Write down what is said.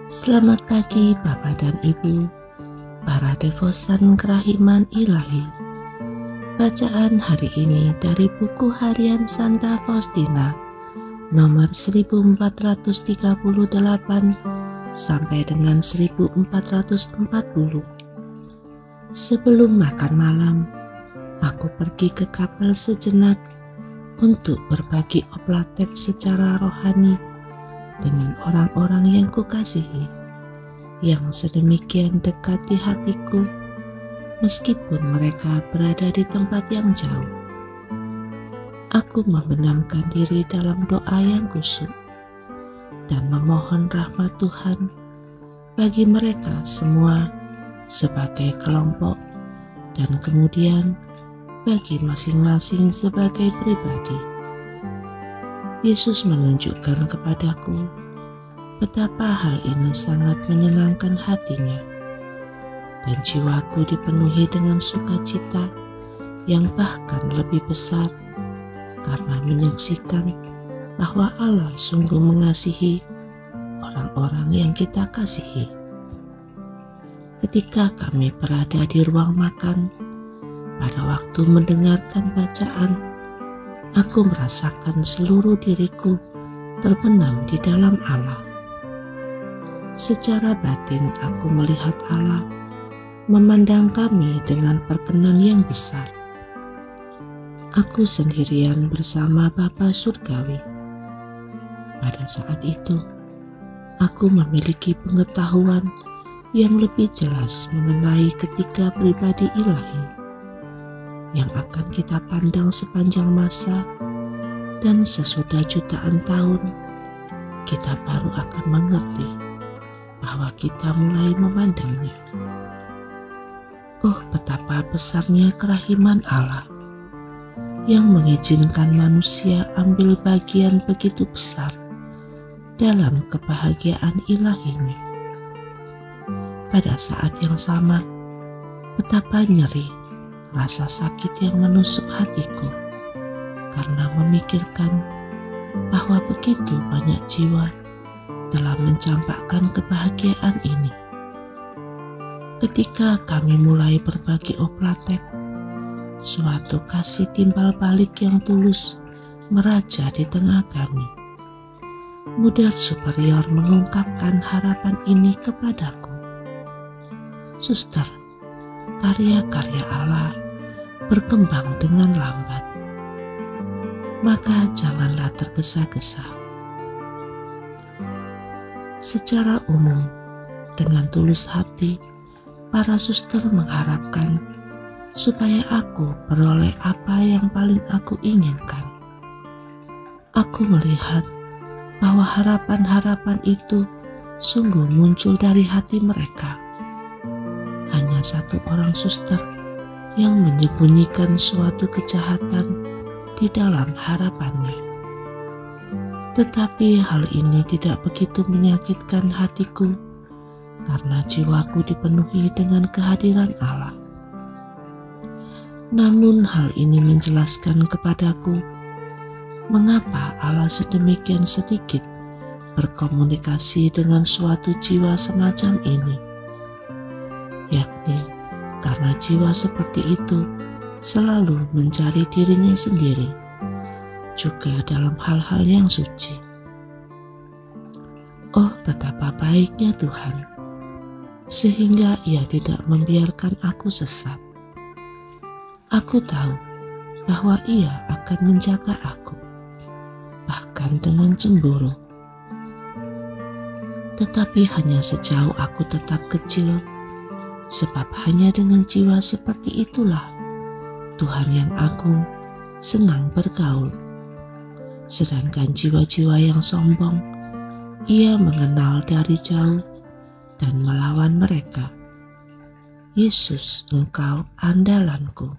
Selamat pagi Bapak dan Ibu, para devosan kerahiman ilahi. Bacaan hari ini dari buku harian Santa Faustina nomor 1438 sampai dengan 1440. Sebelum makan malam, aku pergi ke kapel sejenak untuk berbagi oplatek secara rohani dengan orang-orang yang kukasihi, yang sedemikian dekat di hatiku, meskipun mereka berada di tempat yang jauh. Aku membenamkan diri dalam doa yang khusyuk dan memohon rahmat Tuhan bagi mereka semua sebagai kelompok dan kemudian bagi masing-masing sebagai pribadi. Yesus menunjukkan kepadaku betapa hal ini sangat menyenangkan hatinya, dan jiwaku dipenuhi dengan sukacita yang bahkan lebih besar karena menyaksikan bahwa Allah sungguh mengasihi orang-orang yang kita kasihi. Ketika kami berada di ruang makan, pada waktu mendengarkan bacaan, aku merasakan seluruh diriku terbenam di dalam Allah. Secara batin aku melihat Allah memandang kami dengan perkenan yang besar. Aku sendirian bersama Bapa Surgawi. Pada saat itu, aku memiliki pengetahuan yang lebih jelas mengenai ketiga pribadi ilahi yang akan kita pandang sepanjang masa, dan sesudah jutaan tahun kita baru akan mengerti bahwa kita mulai memandangnya. Oh, betapa besarnya kerahiman Allah yang mengizinkan manusia ambil bagian begitu besar dalam kebahagiaan ilahinya. Pada saat yang sama, betapa nyeri rasa sakit yang menusuk hatiku karena memikirkan bahwa begitu banyak jiwa telah mencampakkan kebahagiaan ini. Ketika kami mulai berbagi oplatek, suatu kasih timbal balik yang tulus meraja di tengah kami. Muda superior mengungkapkan harapan ini kepadaku. Suster, karya-karya Allah berkembang dengan lambat, maka janganlah tergesa-gesa. Secara umum, dengan tulus hati, para suster mengharapkan supaya aku beroleh apa yang paling aku inginkan. Aku melihat bahwa harapan-harapan itu sungguh muncul dari hati mereka. Hanya satu orang suster yang menyembunyikan suatu kejahatan di dalam harapannya. Tetapi hal ini tidak begitu menyakitkan hatiku karena jiwaku dipenuhi dengan kehadiran Allah. Namun hal ini menjelaskan kepadaku mengapa Allah sedemikian sedikit berkomunikasi dengan suatu jiwa semacam ini, yakni karena jiwa seperti itu selalu mencari dirinya sendiri, juga dalam hal-hal yang suci. Oh, betapa baiknya Tuhan, sehingga Ia tidak membiarkan aku sesat. Aku tahu bahwa Ia akan menjaga aku, bahkan dengan cemburu. Tetapi hanya sejauh aku tetap kecil, sebab hanya dengan jiwa seperti itulah Tuhan yang agung senang bergaul. Sedangkan jiwa-jiwa yang sombong, Ia mengenal dari jauh dan melawan mereka. Yesus, Engkau andalanku.